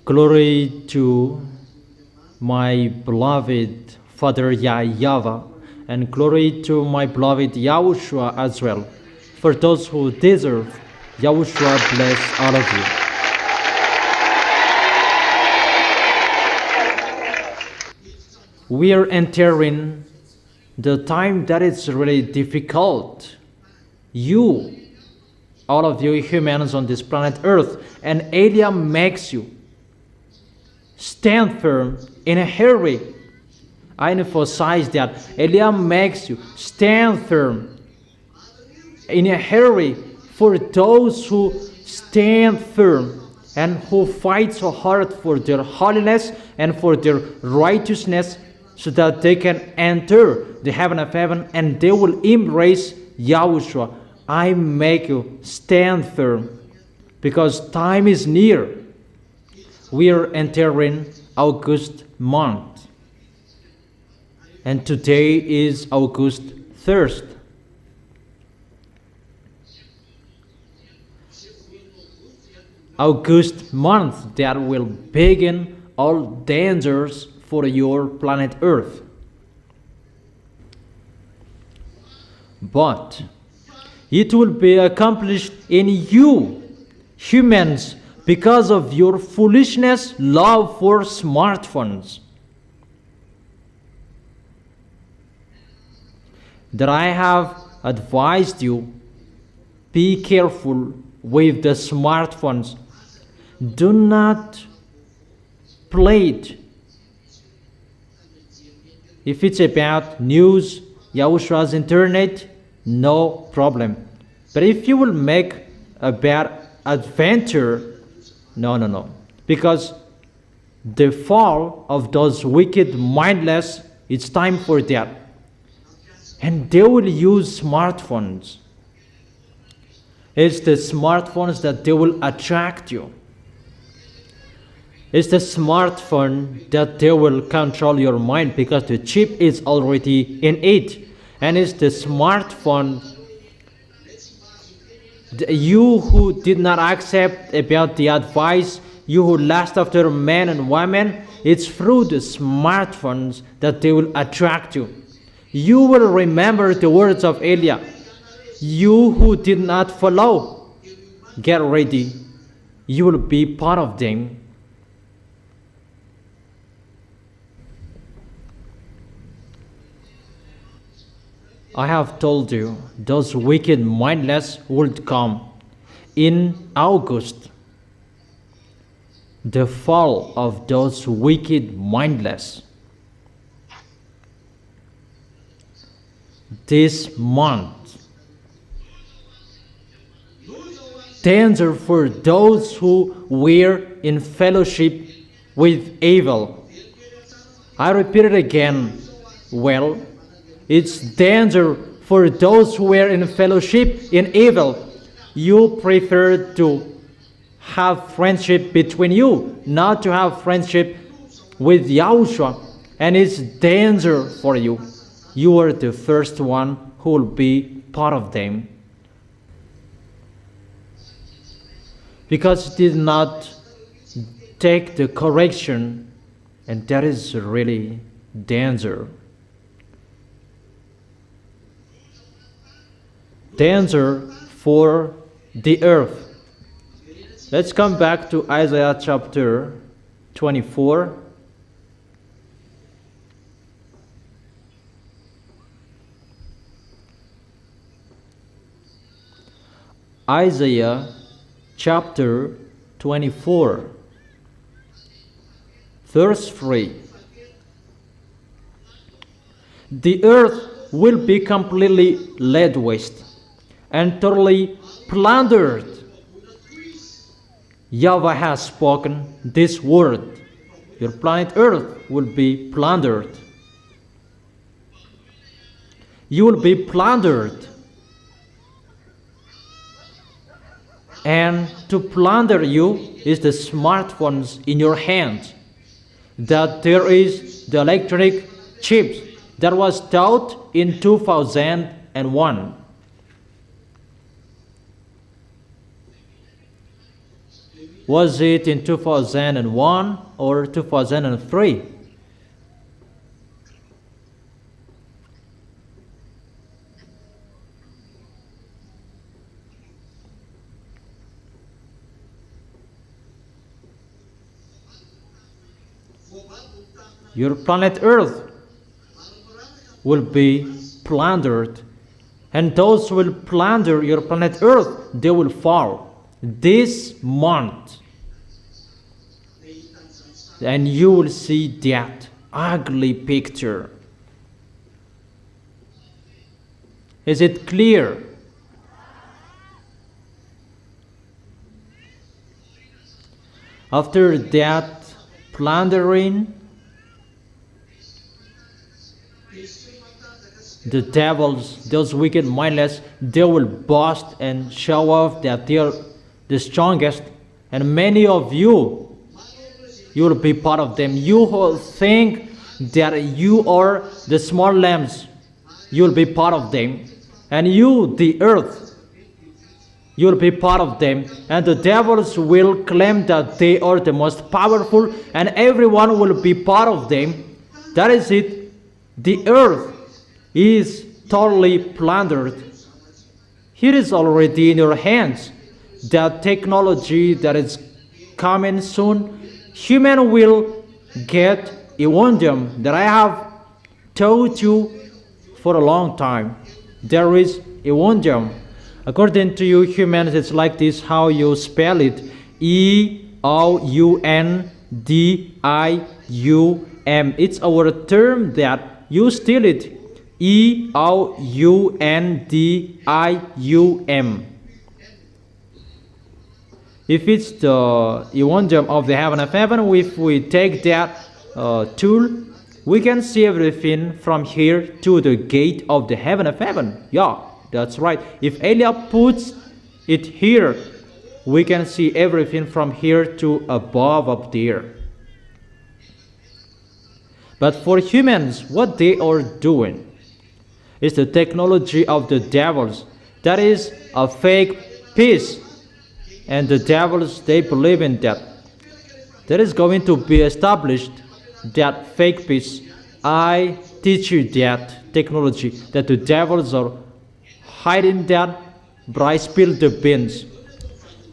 Glory to my beloved Father YAHVAH, and glory to my beloved YAHOSHUAH as well. For those who deserve, YAHOSHUAH bless all of you. We are entering the time that is really difficult. You, all of you humans on this planet Earth, and Elia makes you stand firm in a hurry. I emphasize that Elia makes you stand firm in a hurry for those who stand firm and who fight so hard for their holiness and for their righteousness, so that they can enter the heaven of heaven and they will embrace YAHOSHUAH. I make you stand firm because time is near. We are entering August month, and today is August 1st. August month that will begin all dangers for your planet Earth. But it will be accomplished in you, humans, because of your foolishness love for smartphones. That I have advised you, be careful with the smartphones. Do not play it. If it's about news, YAHOSHUAH's internet, no problem. But if you will make a bad adventure, no. Because the fall of those wicked mindless, it's time for that. And they will use smartphones. It's the smartphones that they will attract you. It's the smartphone that they will control your mind, because the chip is already in it. And it's the smartphone, you who did not accept about the advice, you who lust after men and women, it's through the smartphones that they will attract you. You will remember the words of Elia. You who did not follow, get ready. You will be part of them. I have told you, those wicked mindless would come in August. The fall of those wicked mindless. This month. Danger for those who were in fellowship with evil. I repeat it again. Well, it's danger for those who were in fellowship in evil. You prefer to have friendship between you, not to have friendship with YAHOSHUAH. And it's danger for you. You are the first one who will be part of them. Because it did not take the correction, and that is really danger. Danger for the earth. Let's come back to Isaiah chapter 24. Isaiah chapter 24, verse 3. The earth will be completely laid waste and totally plundered. YAHVAH has spoken this word. Your planet Earth will be plundered. You will be plundered. And to plunder you is the smartphones in your hands. That there is the electronic chips that was taught in 2001. Was it in 2001 or 2003? Your planet Earth will be plundered, and those who will plunder your planet Earth, they will fall this month, and you will see that ugly picture. Is it clear? After that plundering, the devils, those wicked mindless, they will boast and show off that they are the strongest. And many of you will be part of them. You who think that you are the small lambs, you will be part of them. And you, the earth, you will be part of them. And the devils will claim that they are the most powerful, and everyone will be part of them. That is it. The earth is totally plundered. It is already in your hands. That technology that is coming soon, human will get a wonder that I have told you for a long time. There is a wonder. According to you humans, it's like this, how you spell it. E-O-U-N-D-I-U-M. It's our term that you steal it. E-O-U-N-D-I-U-M. If it's the Evangelium of the heaven of heaven, if we take that tool, we can see everything from here to the gate of the heaven of heaven. Yeah, that's right. If Elia puts it here, we can see everything from here to above up there. But for humans, what they are doing is the technology of the devils. That is a fake peace. And the devils, they believe in that. There is going to be established that fake peace. I teach you that technology, that the devils are hiding that, but I spill the beans.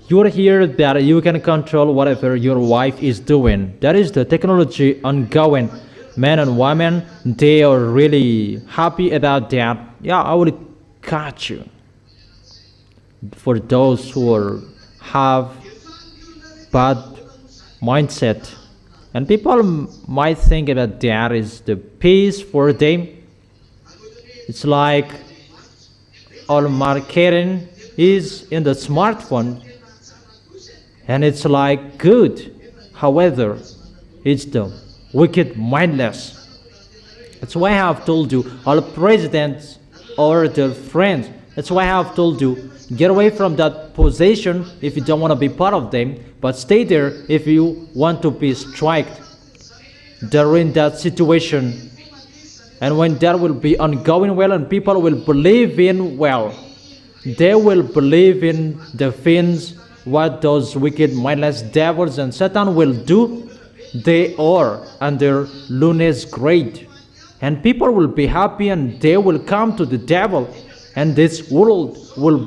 You're here that you can control whatever your wife is doing. That is the technology ongoing. Men and women, they are really happy about that. Yeah, I will catch you. For those who have bad mindset, and people might think about that is the peace for them. It's like all marketing is in the smartphone, and it's like good. However, it's the wicked mindless. That's why I have told you, all presidents are their friends. That's why I have told you, get away from that position if you don't want to be part of them, but stay there if you want to be striked. They're in that situation. And when that will be ongoing well and people will believe in, well, they will believe in the things what those wicked mindless devils and Satan will do. They are under Luna's grade, and people will be happy, and they will come to the devil, and this world will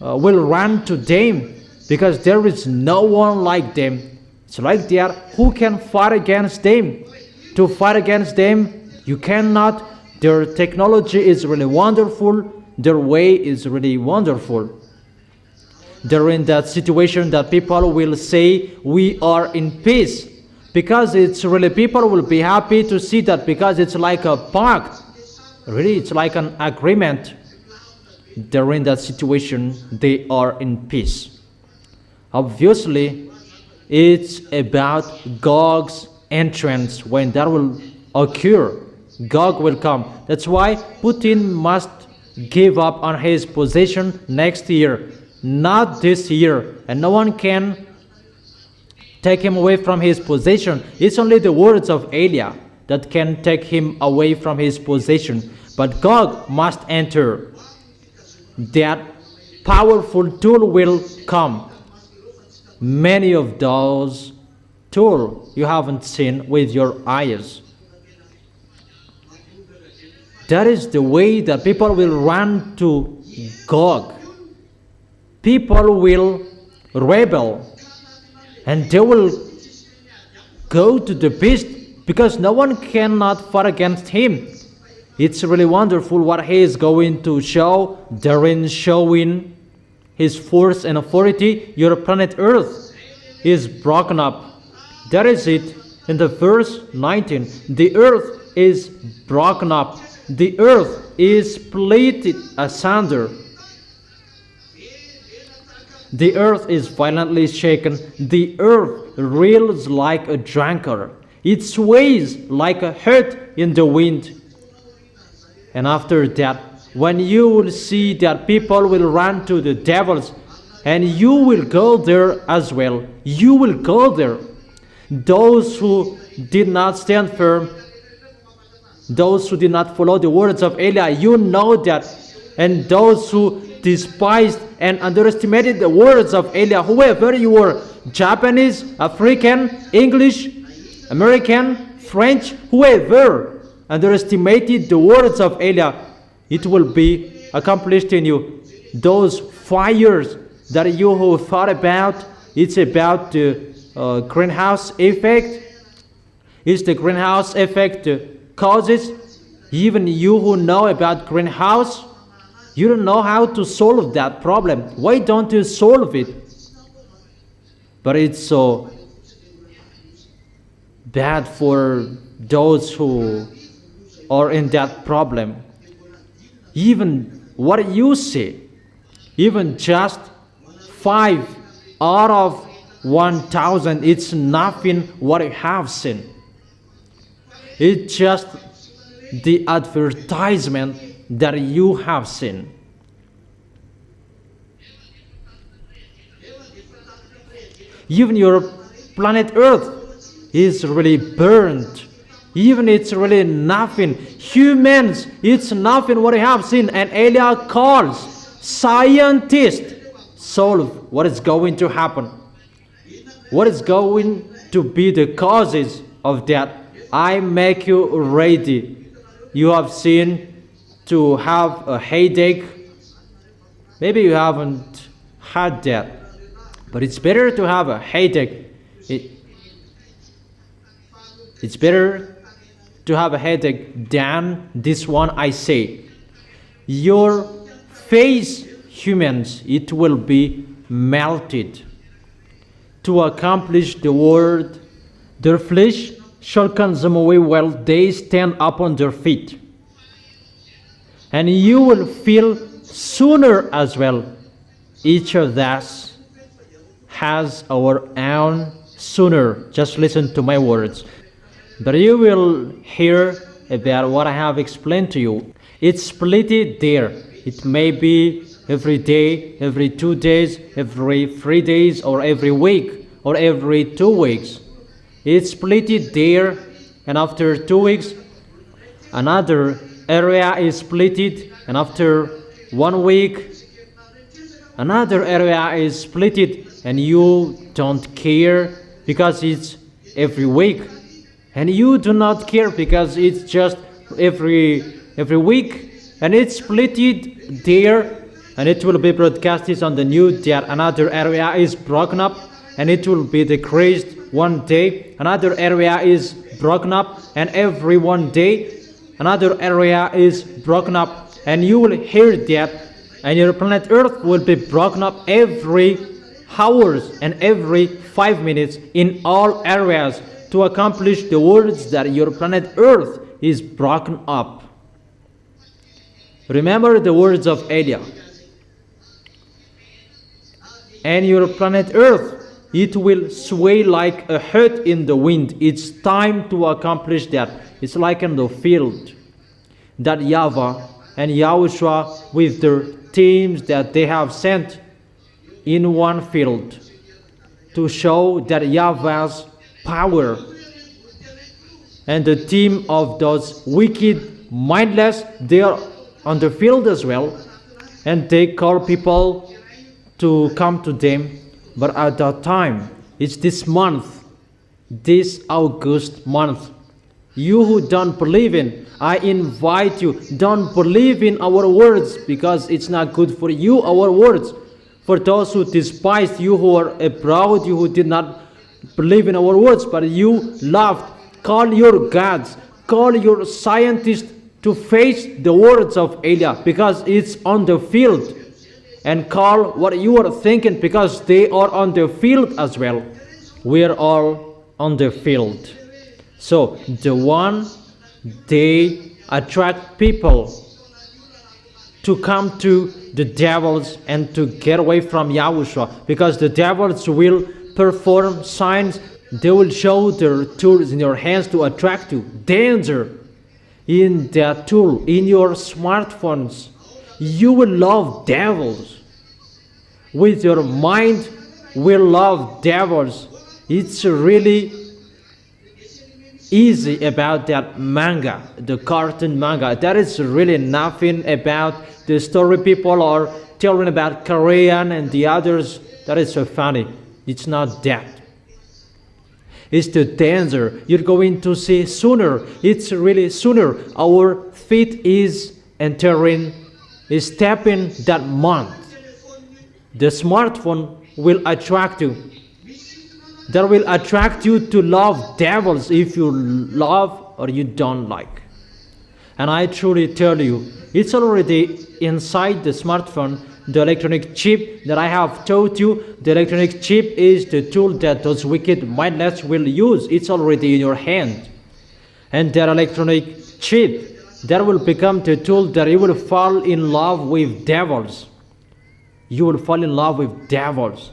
run to them, because there is no one like them. It's like they are, who can fight against them? To fight against them, you cannot. Their technology is really wonderful. Their way is really wonderful. They're in that situation that people will say we are in peace. Because it's really, people will be happy to see that, because it's like a pact. Really, it's like an agreement. They're in that situation, they are in peace. Obviously, it's about Gog's entrance. When that will occur, Gog will come. That's why Putin must give up on his position next year, not this year. And no one can take him away from his position. It's only the words of Elia that can take him away from his position. But Gog must enter. That powerful tool will come. many of those tools you haven't seen with your eyes. That is the way that people will run to Gog. People will rebel, and they will go to the beast because no one cannot fight against him. It's really wonderful what he is going to show, therein showing his force and authority. Your planet Earth is broken up. That is it. In the verse 19, the earth is broken up. The earth is split asunder. The earth is violently shaken. The earth reels like a drunkard. It sways like a hurt in the wind. And after that, when you will see that people will run to the devils, and you will go there as well. You will go there. Those who did not stand firm, those who did not follow the words of Eli, you know that. And those who despised and underestimated the words of Eli, whoever you were, Japanese, African, English, American, French, whoever underestimated the words of Eli, it will be accomplished in you. Those fires that you have thought about, it's about the greenhouse effect. It's the greenhouse effect causes. Even you who know about greenhouse, you don't know how to solve that problem. Why don't you solve it? But it's so bad for those who are in that problem. Even what you see, even just 5 out of 1,000, it's nothing what you have seen. It's just the advertisement that you have seen. Even your planet Earth is really burned. Even it's really nothing. Humans, it's nothing what you have seen. And Eli calls scientists solve what is going to happen. What is going to be the causes of that? I make you ready. You have seen to have a headache. Maybe you haven't had that, but it's better to have a headache. It's better to have a headache than this one I say. Your face, humans, it will be melted. To accomplish the word, their flesh shall consume away while they stand upon their feet. And you will feel sooner as well. Each of us has our own sooner. Just listen to my words. But you will hear about what I have explained to you. It's split there. It may be every day, every 2 days, every 3 days, or every week, or every 2 weeks. It's split there, and after 2 weeks, another area is split, and after 1 week, another area is split, and you don't care because it's every week. And you do not care because it's just every week, and it's split there, and it will be broadcasted on the news that another area is broken up, and it will be decreased 1 day. Another area is broken up, and every 1 day another area is broken up, and you will hear that, and your planet Earth will be broken up every hours and every 5 minutes in all areas to accomplish the words that your planet Earth is broken up. Remember the words of Eli. And your planet Earth, it will sway like a hurt in the wind. It's time to accomplish that. It's like in the field that YAHVAH and YAHOSHUAH with their teams that they have sent in one field to show that YAHVAH's power. And the team of those wicked, mindless, they are on the field as well, and they call people to come to them. But at that time, it's this month, this August month. You who don't believe in, I invite you, don't believe in our words because it's not good for you, our words. For those who despise you who are abroad, you who did not believe in our words, but you loved, call your gods, call your scientists to face the words of Elia because it's on the field. And call what you are thinking because they are on the field as well. We are all on the field. So the one, they attract people to come to the devils and to get away from Yahushua, because the devils will perform signs. They will show their tools in your hands to attract you. Danger in that tool, in your smartphones. You will love devils. With your mind will love devils. It's really easy about that manga, the cartoon manga. That is really nothing about the story people are telling about Korean and the others. That is so funny. It's not that. It's the danger you're going to see sooner. It's really sooner. Our feet is entering, is stepping that month. The smartphone will attract you. That will attract you to love devils if you love or you don't like. And I truly tell you, it's already inside the smartphone, the electronic chip that I have told you. The electronic chip is the tool that those wicked mindless will use. It's already in your hand. And that electronic chip, that will become the tool that you will fall in love with devils. You will fall in love with devils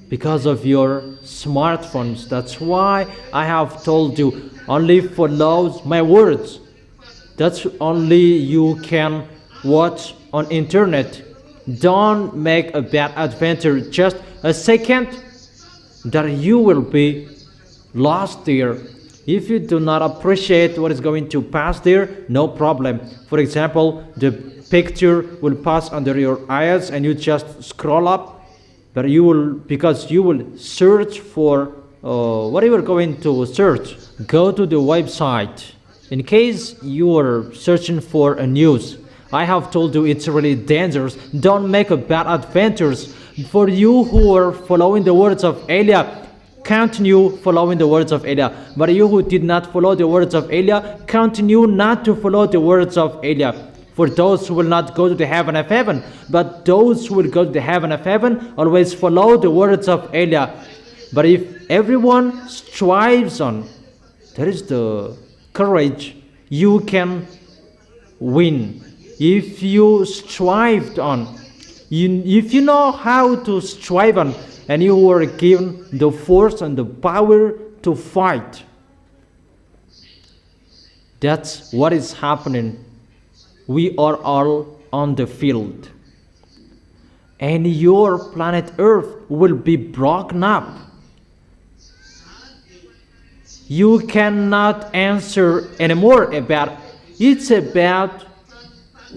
because of your smartphones. That's why I have told you, only follow my words. That's only you can watch on internet. Don't make a bad adventure just a second that you will be lost there. If you do not appreciate what is going to pass there, no problem. For example, the picture will pass under your eyes and you just scroll up, but you will, because you will search for what you are going to search. Go to the website. In case you are searching for a news, I have told you it's really dangerous. Don't make a bad adventures. For you who are following the words of Elia, continue following the words of Elia. But you who did not follow the words of Elia, continue not to follow the words of Elia. For those who will not go to the heaven of heaven, but those who will go to the heaven of heaven, always follow the words of Elia. But if everyone strives on, there is the courage, you can win. If you strived on, if you know how to strive on, and you were given the force and the power to fight, that's what is happening. We are all on the field. And your planet Earth will be broken up. You cannot answer anymore about, it's about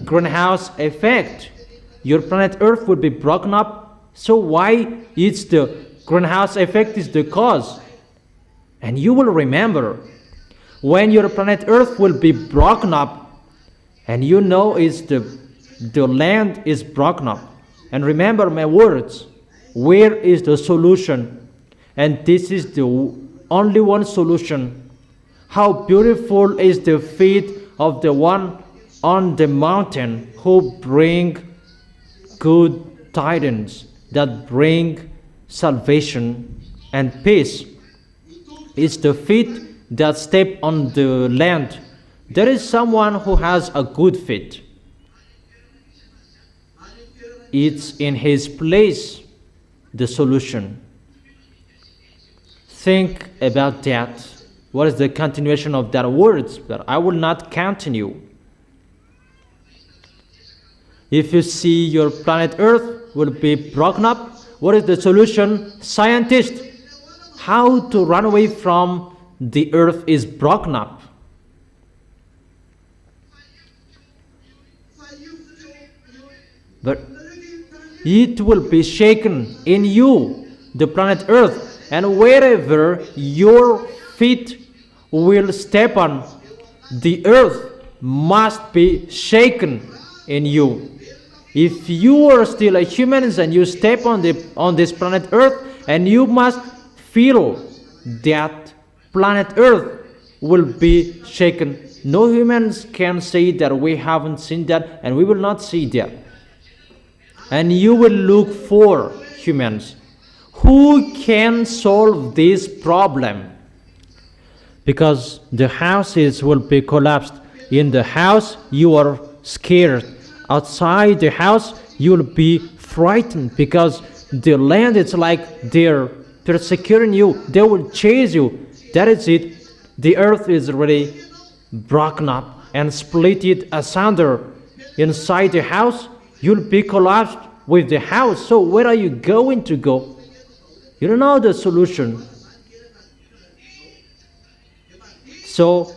greenhouse effect. Your planet Earth will be broken up. So why? It's the greenhouse effect is the cause. And you will remember, when your planet Earth will be broken up, and you know it's the land is broken up. And remember my words, where is the solution? And this is the only one solution. How beautiful is the feet of the one on the mountain who bring good tidings, that bring salvation and peace. It's the feet that step on the land. There is someone who has a good feet. It's in his place, the solution. Think about that. What is the continuation of that words? But I will not continue. If you see your planet Earth will be broken up, what is the solution? Scientists, how to run away from the Earth is broken up. But it will be shaken in you, the planet Earth, and wherever your feet will step on, the earth must be shaken in you. If you are still a human and you step on this planet Earth, and you must feel that planet Earth will be shaken. No humans can say that we haven't seen that, and we will not see that. And you will look for humans who can solve this problem, because the houses will be collapsed. In the house you are scared. Outside the house you will be frightened, because the land is like they're persecuting you. They will chase you. That is it. The earth is already broken up and split it asunder. Inside the house you'll be collapsed with the house. So where are you going to go? You don't know the solution. So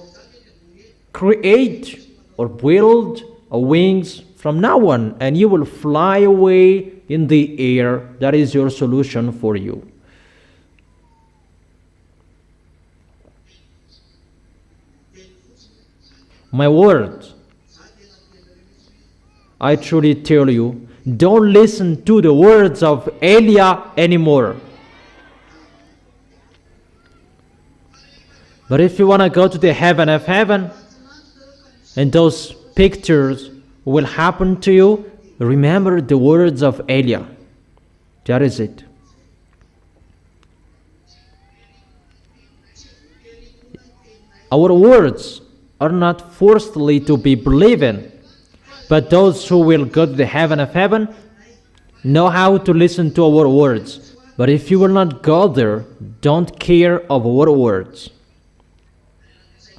create or build wings from now on, and you will fly away in the air. That is your solution for you. My word, I truly tell you, don't listen to the words of Elijah anymore. But if you want to go to the heaven of heaven, and those pictures will happen to you, remember the words of Elijah. That is it. Our words are not forcefully to be believed in, but those who will go to the heaven of heaven know how to listen to our words. But if you will not go there, don't care of our words.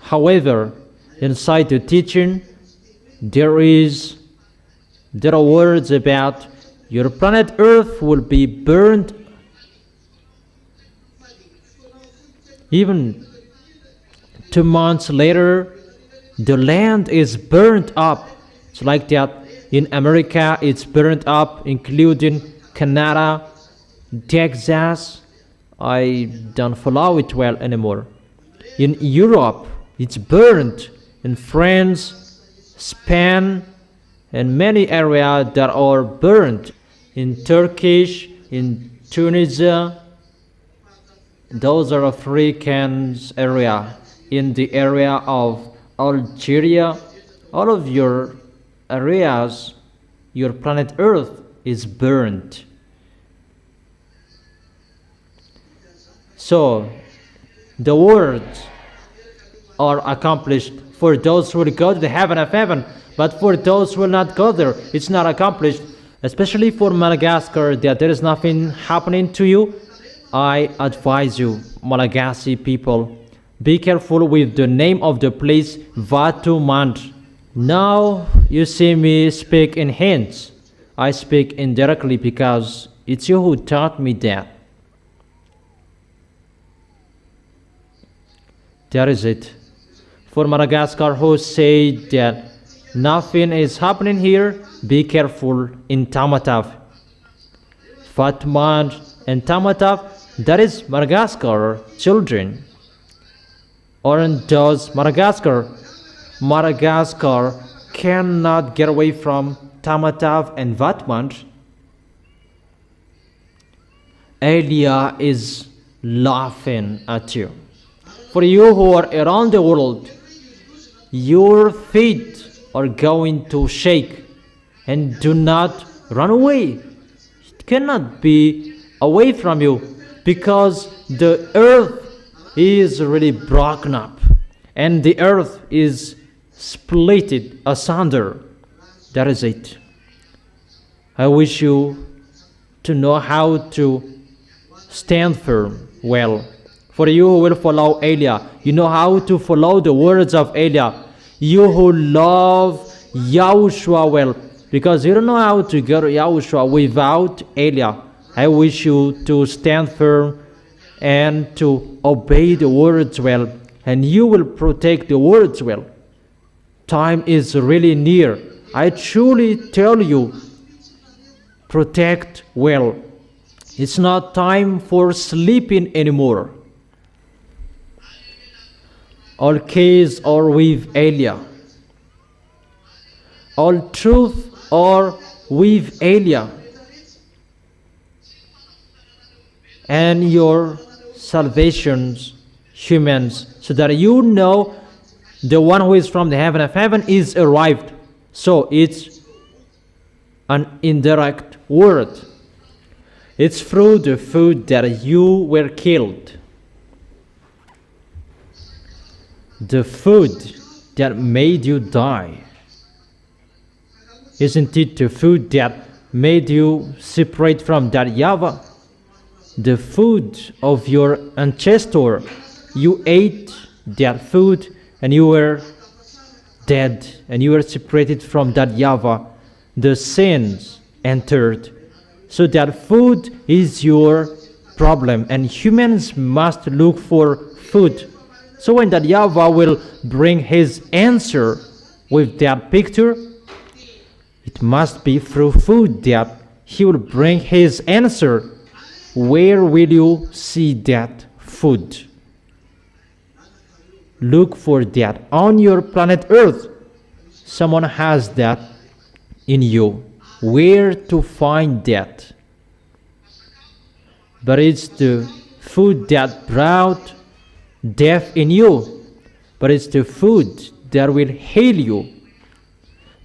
However, inside the teaching, there are words about your planet Earth will be burned. Even 2 months later, the land is burnt up. It's like that. In America, it's burnt up, including Canada, Texas. I don't follow it well anymore. In Europe, it's burnt. In France, Spain, and many areas that are burnt. In Turkish, in Tunisia, those are Africans area. In the area of Algeria, all of your areas, your planet Earth is burnt. So the words are accomplished for those who will go to the heaven of heaven, but for those who will not go there, it's not accomplished. Especially for Madagascar, that there is nothing happening to you. I advise you, Malagasy people, be careful with the name of the place, Vatumand. Now you see me speak in hints. I speak indirectly because it's you who taught me that. That is it. For Madagascar, who say that nothing is happening here, be careful in Tamatave. Fatmand and Tamatave, that is Madagascar children. Or in those Madagascar cannot get away from Tamatave and Vatmand. Elia is laughing at you. For you who are around the world, your feet are going to shake, and do not run away. It cannot be away from you, because the earth is really broken up, and the earth is split asunder. That is it. I wish you to know how to stand firm well. For you who will follow Elia, you know how to follow the words of Elia. You who love YAHOSHUAH well, because you don't know how to go to YAHOSHUAH without Elia. I wish you to stand firm and to obey the words well, and you will protect the words well. Time is really near. I truly tell you, protect well. It's not time for sleeping anymore. All keys are with Elia. All truth are with Elia. And your salvations, humans, so that you know the one who is from the heaven of heaven is arrived. So it's an indirect word. It's through the food that you were killed. The food that made you die. Isn't it the food that made you separate from that YAHVAH? The food of your ancestor. You ate that food and you were dead and you were separated from that YAHVAH. The sins entered. So that food is your problem, and humans must look for food. So when that YAHVAH will bring his answer with that picture, it must be through food that he will bring his answer. Where will you see that food? Look for that on your planet Earth. Someone has that in you. Where to find that? But it's the food that brought death in you. But it's the food that will heal you.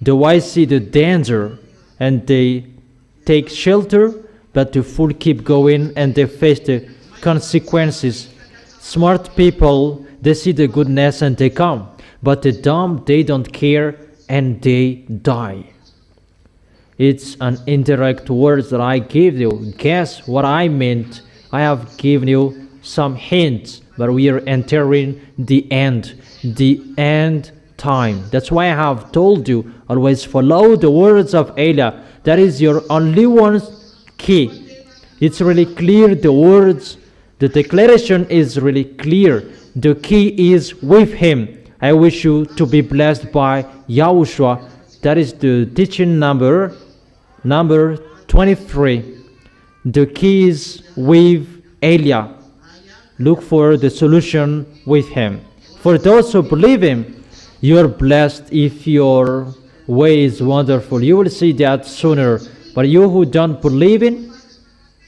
The wise see the danger and they take shelter, but the fool keep going and they face the consequences. Smart people, they see the goodness and they come. But the dumb, they don't care and they die. It's an indirect word that I gave you. Guess what I meant? I have given you some hints, but we are entering the end time. That's why I have told you, always follow the words of Elia. That is your only one key. It's really clear, the words, the declaration is really clear. The key is with him. I wish you to be blessed by YAHOSHUAH. That is the teaching number 23. The key is with Elia. Look for the solution with him. For those who believe him, you are blessed if your way is wonderful. You will see that sooner. But you who don't believe in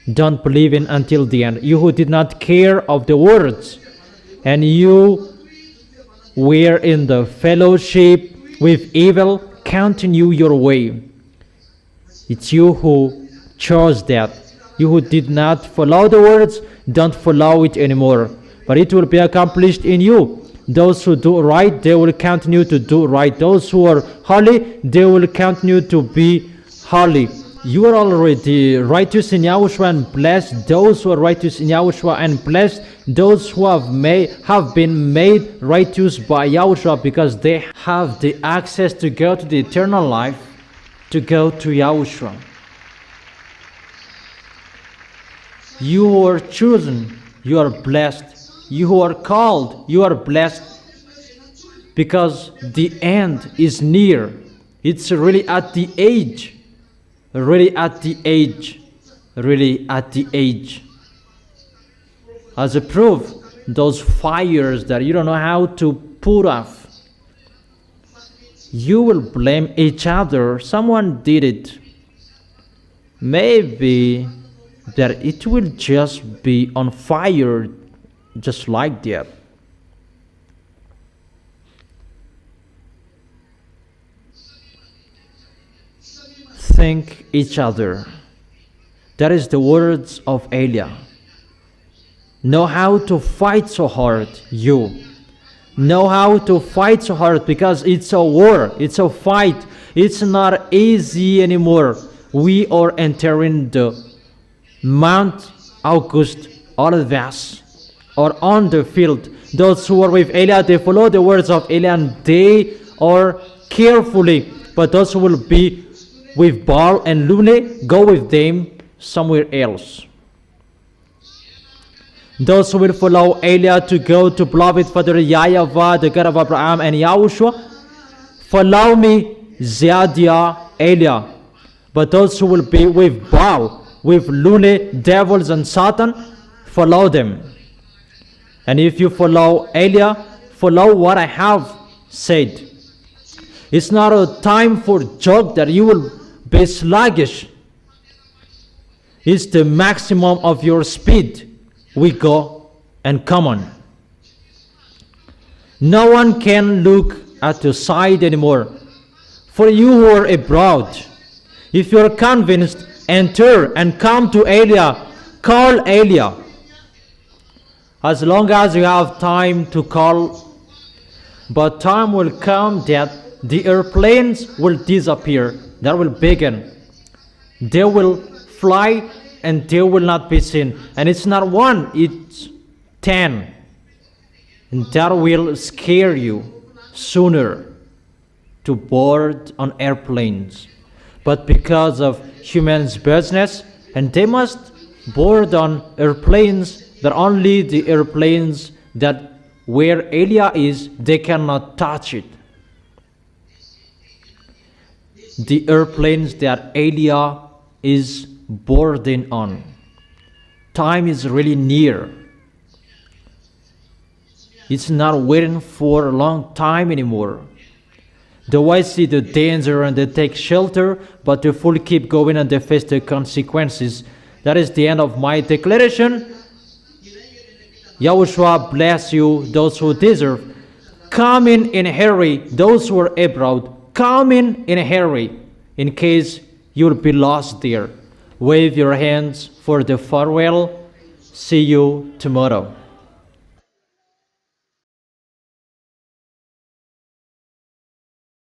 until the end. You who did not care of the words, and you were in the fellowship with evil, continue your way. It's you who chose that. You who did not follow the words, don't follow it anymore. But it will be accomplished in you. Those who do right, they will continue to do right. Those who are holy, they will continue to be holy. You are already righteous in YAHOSHUAH, and blessed those who are righteous in YAHOSHUAH, and blessed those who have been made righteous by YAHOSHUAH, because they have the access to go to the eternal life, to go to YAHOSHUAH. You who are chosen, you are blessed. You who are called, you are blessed, because the end is near. It's really at the age. Really at the age. Really at the age. As a proof, those fires that you don't know how to put off, you will blame each other. Someone did it. Maybe that it will just be on fire, just like that. Thank each other. That is the words of Elia. Know how to fight so hard, you. Know how to fight so hard, because it's a war, it's a fight. It's not easy anymore. We are entering the Mount August Olives, or on the field. Those who are with Elia, they follow the words of Elia and they are carefully. But those who will be with Baal and Lune, go with them somewhere else. Those who will follow Elia to go to beloved Father YAHVAH, the God of Abraham and YAHOSHUAH, follow me, Zeadiah, Elia. But those who will be with Baal, with loony devils and Satan, follow them. And if you follow Elia, follow what I have said. It's not a time for joke that you will be sluggish. It's the maximum of your speed. We go and come on. No one can look at your side anymore. For you who are abroad, if you are convinced, enter and come to Elia. Call Elia. As long as you have time to call, but time will come that the airplanes will disappear. That will begin. They will fly and they will not be seen. And it's not one, it's 10. And that will scare you sooner to board on airplanes. But because of humans' business, and they must board on airplanes that only the airplanes that where Elia is, they cannot touch it. The airplanes that Elia is boarding on. Time is really near. It's not waiting for a long time anymore. The wise see the danger and they take shelter, but the fool keep going and they face the consequences. That is the end of my declaration. Yahushua bless you, those who deserve. Come in a hurry, those who are abroad. Come in a hurry, in case you'll be lost there. Wave your hands for the farewell. See you tomorrow.